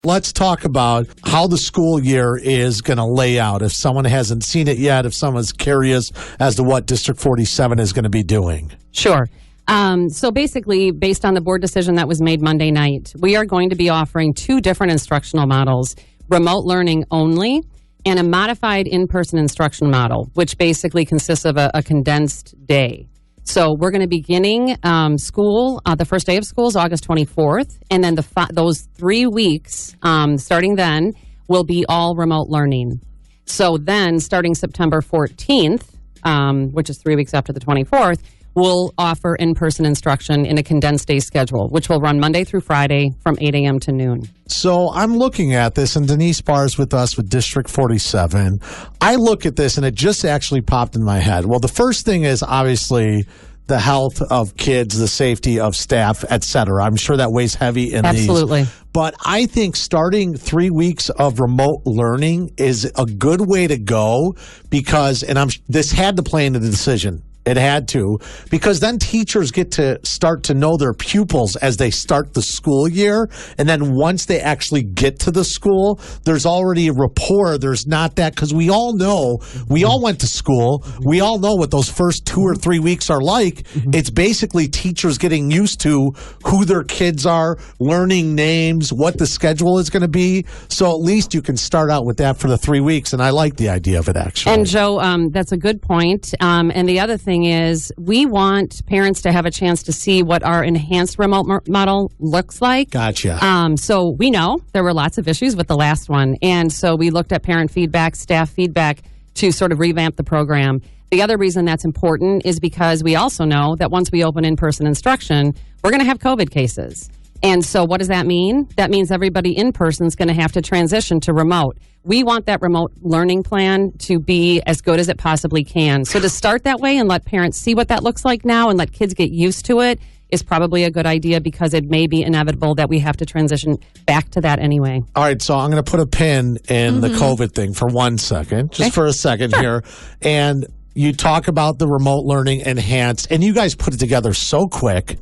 Let's talk about how the school year is going to lay out. If someone hasn't seen it yet, if someone's curious as to what District 47 is going to be doing. Sure. So basically, based on the board decision that was made Monday night, we are going to be offering two different instructional models, remote learning only and a modified in-person instruction model, which basically consists of a condensed day. So we're going to be beginning school, the first day of school is August 24th, and then those 3 weeks, starting then, will be all remote learning. So then, starting September 14th, which is 3 weeks after the 24th, we'll offer in-person instruction in a condensed day schedule, which will run Monday through Friday from 8 a.m. to noon. So I'm looking at this, and Denise Barr is with us with District 47. I look at this, and it just actually popped in my head. Well, the first thing is obviously the health of kids, the safety of staff, et cetera. I'm sure that weighs heavy in Absolutely. these. But I think starting 3 weeks of remote learning is a good way to go because, and this had to play into the decision. It had to, because then teachers get to start to know their pupils as they start the school year. And then once they actually get to the school, there's already a rapport. There's not that, because we all know, we all went to school. We all know what those first 2 or 3 weeks are like. It's basically teachers getting used to who their kids are, learning names, what the schedule is going to be. So at least you can start out with that for the 3 weeks. And I like the idea of it, actually. And Joe, that's a good point. And the other thing is we want parents to have a chance to see what our enhanced remote model looks like. Gotcha. So we know there were lots of issues with the last one. And so we looked at parent feedback, staff feedback to sort of revamp the program. The other reason that's important is because we also know that once we open in-person instruction, we're going to have COVID cases. And so what does that mean? That means everybody in person is going to have to transition to remote. We want that remote learning plan to be as good as it possibly can. So to start that way and let parents see what that looks like now and let kids get used to it is probably a good idea because it may be inevitable that we have to transition back to that anyway. All right, so I'm going to put a pin in the COVID thing for 1 second, just for a second here. And you talk about the remote learning enhanced, and you guys put it together so quick.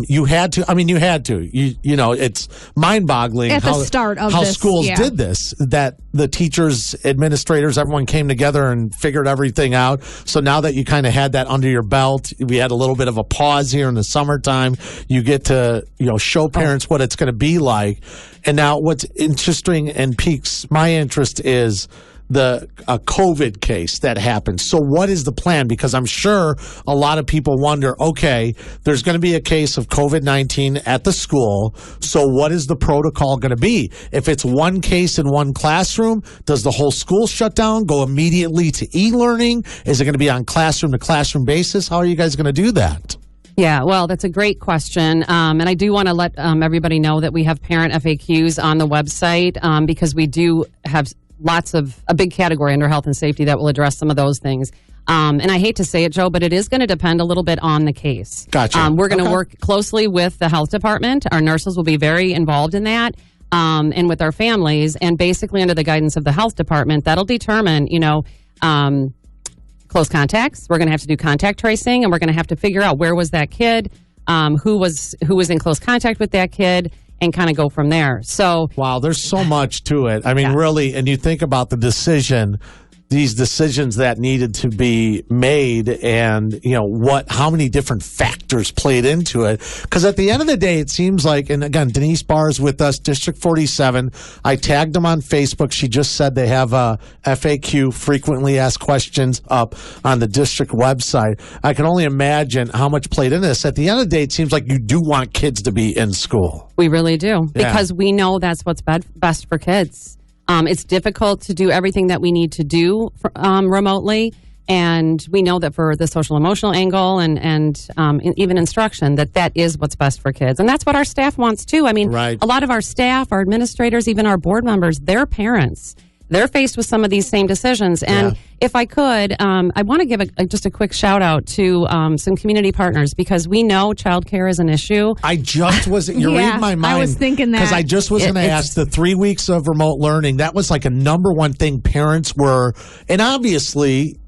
You had to. I mean, you had to. You know, it's mind-boggling at the start of how this, schools did this. That the teachers, administrators, everyone came together and figured everything out. So now that you kind of had that under your belt, we had a little bit of a pause here in the summertime. You get to show parents what it's going to be like. And now, what's interesting and piques my interest is the COVID case that happened. So what is the plan? Because I'm sure a lot of people wonder, okay, there's going to be a case of COVID-19 at the school. So what is the protocol going to be? If it's one case in one classroom, does the whole school shut down, go immediately to e-learning? Is it going to be on classroom to classroom basis? How are you guys going to do that? Yeah, well, that's a great question. And I do want to let everybody know that we have parent FAQs on the website because we do have a big category under health and safety that will address some of those things. And I hate to say it, Joe, but it is going to depend a little bit on the case. Gotcha. We're going to work closely with the health department. Our nurses will be very involved in that, and with our families. And basically under the guidance of the health department, that'll determine, close contacts. We're going to have to do contact tracing, and we're going to have to figure out where was that kid, who was in close contact with that kid, and kind of go from there. So, wow, there's so much to it. I mean, really, and you think about these decisions that needed to be made and, how many different factors played into it. Because at the end of the day, it seems like, and again, Denise Barr is with us, District 47. I tagged them on Facebook. She just said they have a FAQ, frequently asked questions, up on the district website. I can only imagine how much played into this. At the end of the day, it seems like you do want kids to be in school. We really do, because we know that's what's best for kids. It's difficult to do everything that we need to do remotely, and we know that for the social emotional angle and even instruction, that is what's best for kids. And that's what our staff wants too. I mean, a lot of our staff, our administrators, even our board members, they're parents. They're faced with some of these same decisions. And if I could, I want to give just a quick shout out to some community partners, because we know childcare is an issue. I just was, you're reading my mind. I was thinking that. Because I just was going to ask, the 3 weeks of remote learning, that was like a number one thing parents were, and obviously,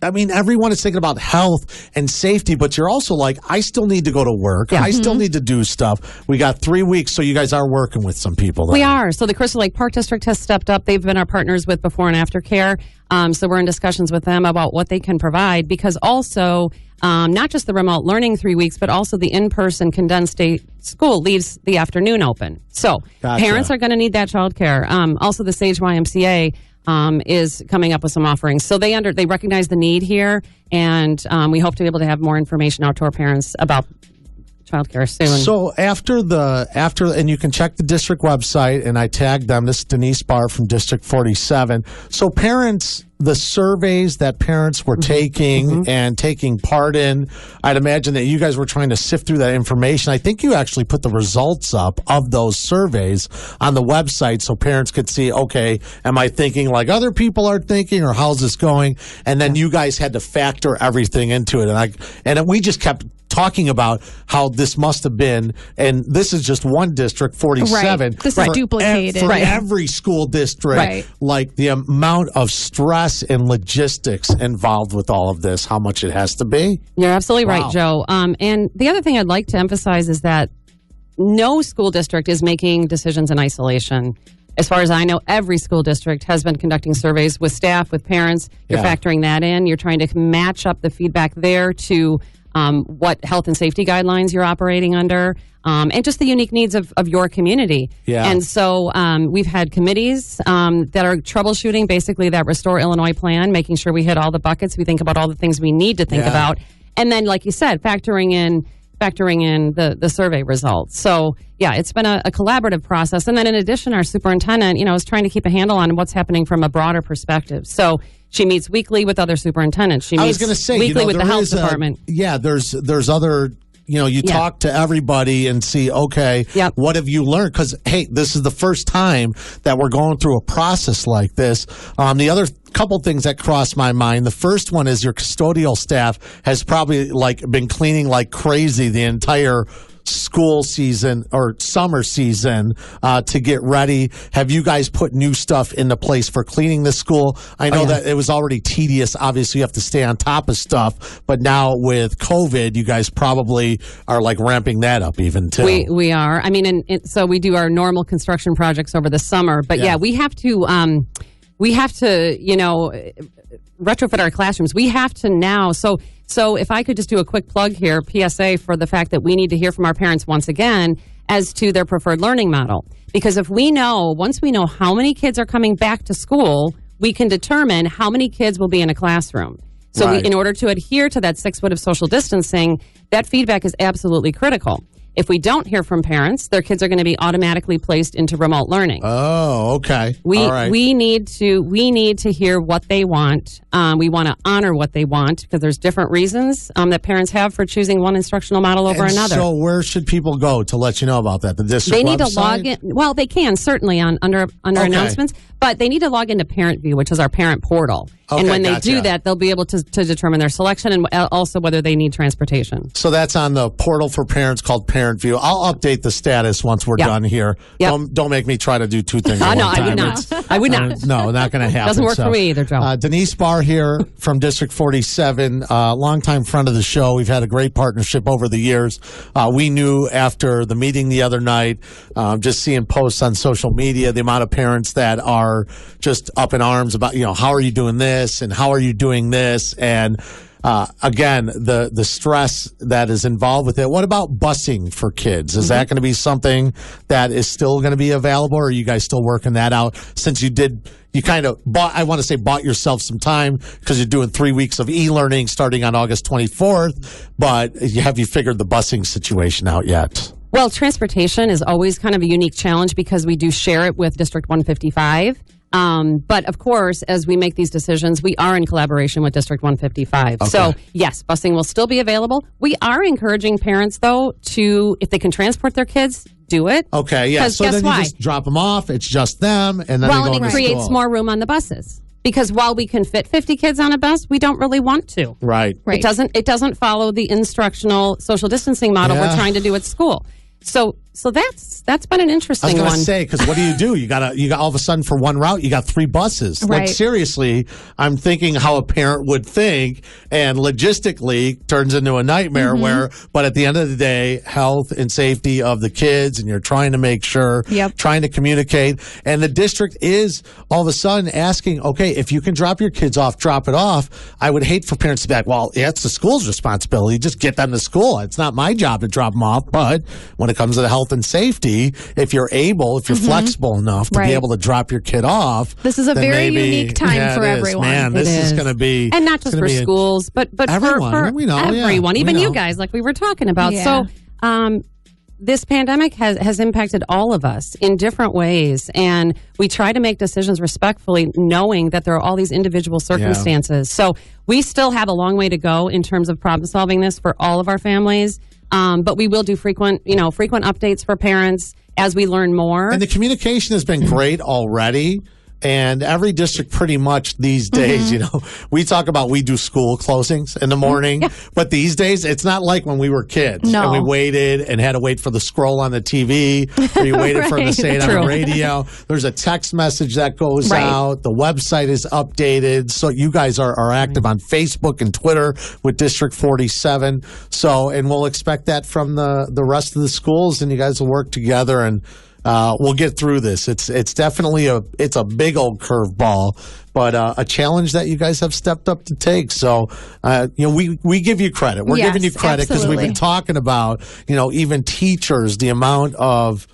I mean, everyone is thinking about health and safety, but you're also like, I still need to go to work. I still need to do stuff. We got 3 weeks, so you guys are working with some people. Then. We are. So the Crystal Lake Park District has stepped up. They've been our partners with before and after care. So we're in discussions with them about what they can provide, because also not just the remote learning 3 weeks, but also the in-person condensed day school leaves the afternoon open. So parents are going to need that childcare. Also, the Sage YMCA is coming up with some offerings. So they recognize the need here, and we hope to be able to have more information out to our parents about childcare soon. So after, and you can check the district website, and I tagged them. This is Denise Barr from District 47. So parents, the surveys that parents were taking and taking part in, I'd imagine that you guys were trying to sift through that information. I think you actually put the results up of those surveys on the website so parents could see, okay, am I thinking like other people are thinking, or how's this going? And then you guys had to factor everything into it. And we just kept talking about how this must have been, and this is just one district, 47. Right. This is duplicated. For every school district, like the amount of stress and logistics involved with all of this, how much it has to be. You're absolutely right, Joe. And the other thing I'd like to emphasize is that no school district is making decisions in isolation. As far as I know, every school district has been conducting surveys with staff, with parents. You're factoring that in. You're trying to match up the feedback there to what health and safety guidelines you're operating under, and just the unique needs of your community. And so we've had committees that are troubleshooting basically that Restore Illinois plan, making sure we hit all the buckets. We think about all the things we need to think about. And then, like you said, factoring in the survey results. So, yeah, it's been a collaborative process. And then in addition, our superintendent, is trying to keep a handle on what's happening from a broader perspective. So she meets weekly with other superintendents. She meets weekly with the health department. There's other, you talk to everybody and see, okay, what have you learned? Because, hey, this is the first time that we're going through a process like this. The other couple things that crossed my mind. The first one is your custodial staff has probably been cleaning like crazy the entire school season or summer season to get ready. Have you guys put new stuff into place for cleaning the school? I know that it was already tedious. Obviously, you have to stay on top of stuff. But now with COVID, you guys probably are ramping that up even too. We are. I mean, so we do our normal construction projects over the summer. But we have to retrofit our classrooms. We have to now. So if I could just do a quick plug here, PSA, for the fact that we need to hear from our parents once again as to their preferred learning model. Because once we know how many kids are coming back to school, we can determine how many kids will be in a classroom. So in order to adhere to that 6 foot of social distancing, that feedback is absolutely critical. If we don't hear from parents, their kids are going to be automatically placed into remote learning. Oh, okay. We need to hear what they want. We want to honor what they want, because there's different reasons that parents have for choosing one instructional model over another. So where should people go to let you know about that? The district They need website? to log in. Well, they can certainly under announcements, but they need to log into Parent Vue, which is our parent portal. And when they do that, they'll be able to determine their selection and also whether they need transportation. So that's on the portal for parents called Parent Vue. I'll update the status once we're done here. Don't make me try to do two things at one time. I would not. No, not going to happen. Doesn't work for me either, Joe. Denise Barr here from District 47, longtime friend of the show. We've had a great partnership over the years. We knew after the meeting the other night, just seeing posts on social media, the amount of parents that are just up in arms about, how are you doing this? And how are you doing this? And again, the stress that is involved with it. What about busing for kids? Is that going to be something that is still going to be available, or are you guys still working that out? Since you kind of bought yourself some time because you're doing 3 weeks of e-learning starting on August 24th, but have you figured the busing situation out yet? Well, transportation is always kind of a unique challenge because we do share it with District 155. But of course, as we make these decisions, we are in collaboration with District 155. Okay. So yes, busing will still be available. We are encouraging parents, though, to, if they can transport their kids, do it. Okay, yeah. So then you just drop them off. It's just them, and then they go to school. Well, and it creates more room on the buses. Because while we can fit 50 kids on a bus, we don't really want to. Right. It doesn't follow the instructional social distancing model we're trying to do at school. So So that's been an I interesting was one. going to say, because what do? You got all of a sudden for one route, you got 3 buses. Right. Like seriously, I'm thinking how a parent would think, and logistically turns into a nightmare. But at the end of the day, health and safety of the kids, and you're trying to make sure, trying to communicate, and the district is all of a sudden asking, okay, if you can drop your kids off, drop it off. I would hate for parents to be like, well, yeah, it's the school's responsibility. Just get them to school. It's not my job to drop them off. But when it comes to the health and safety, if you're flexible enough to be able to drop your kid off, this is a very unique time for everyone. Man, this is going to be, and not just for schools, but everyone. for everyone, even you guys, like we were talking about. Yeah. So, this pandemic has impacted all of us in different ways, and we try to make decisions respectfully, knowing that there are all these individual circumstances. So we still have a long way to go in terms of problem solving this for all of our families. But we will do frequent updates for parents as we learn more. And the communication has been great already. And every district pretty much these days, we talk about we do school closings in the morning, but these days it's not like when we were kids and we waited and had to wait for the scroll on the TV or you waited for them to say it on the radio. There's a text message that goes out. The website is updated. So you guys are active on Facebook and Twitter with District 47. So, and we'll expect that from the rest of the schools, and you guys will work together and we'll get through this. It's definitely a big old curveball, but a challenge that you guys have stepped up to take. So, we give you credit. We're giving you credit because we've been talking about, even teachers, the amount of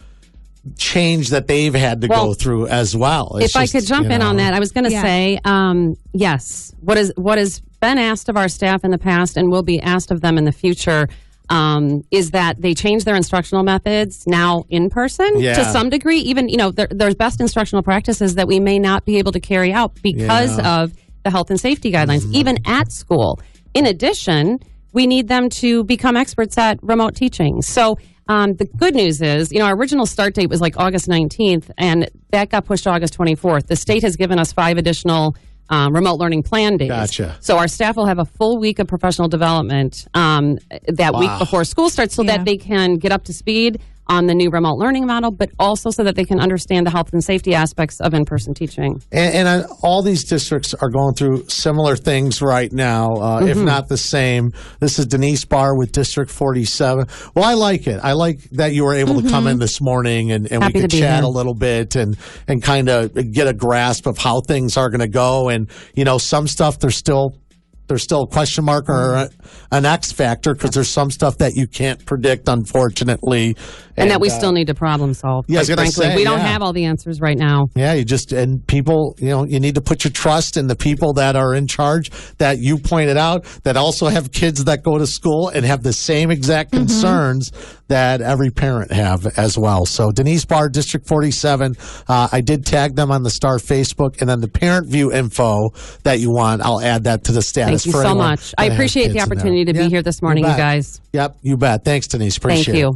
change that they've had to go through as well. If I could jump in on that, I was going to say, yes, what has been asked of our staff in the past and will be asked of them in the future is that they change their instructional methods now in person to some degree. Even, there's best instructional practices that we may not be able to carry out because of the health and safety guidelines, even at school. In addition, we need them to become experts at remote teaching. So the good news is, our original start date was like August 19th, and that got pushed to August 24th. The state has given us 5 additional remote learning plan days. Gotcha. So our staff will have a full week of professional development that week before school starts so that they can get up to speed on the new remote learning model, but also so that they can understand the health and safety aspects of in-person teaching. And all these districts are going through similar things right now, if not the same. This is Denise Barr with District 47. Well, I like it. I like that you were able to come in this morning and we could chat a little bit and kind of get a grasp of how things are going to go. And, some stuff there's still a question mark or an X factor because there's some stuff that you can't predict, unfortunately. And that we still need to problem solve. Yeah, frankly, we don't have all the answers right now. Yeah, and people, you need to put your trust in the people that are in charge that you pointed out that also have kids that go to school and have the same exact concerns that every parent have as well. So Denise Barr, District 47, I did tag them on the Star Facebook, and then the Parent Vue info that you want, I'll add that to the status. Thank you so much. I appreciate the opportunity to be here this morning, you guys. Yep, you bet. Thanks, Denise. Appreciate it. Thank you.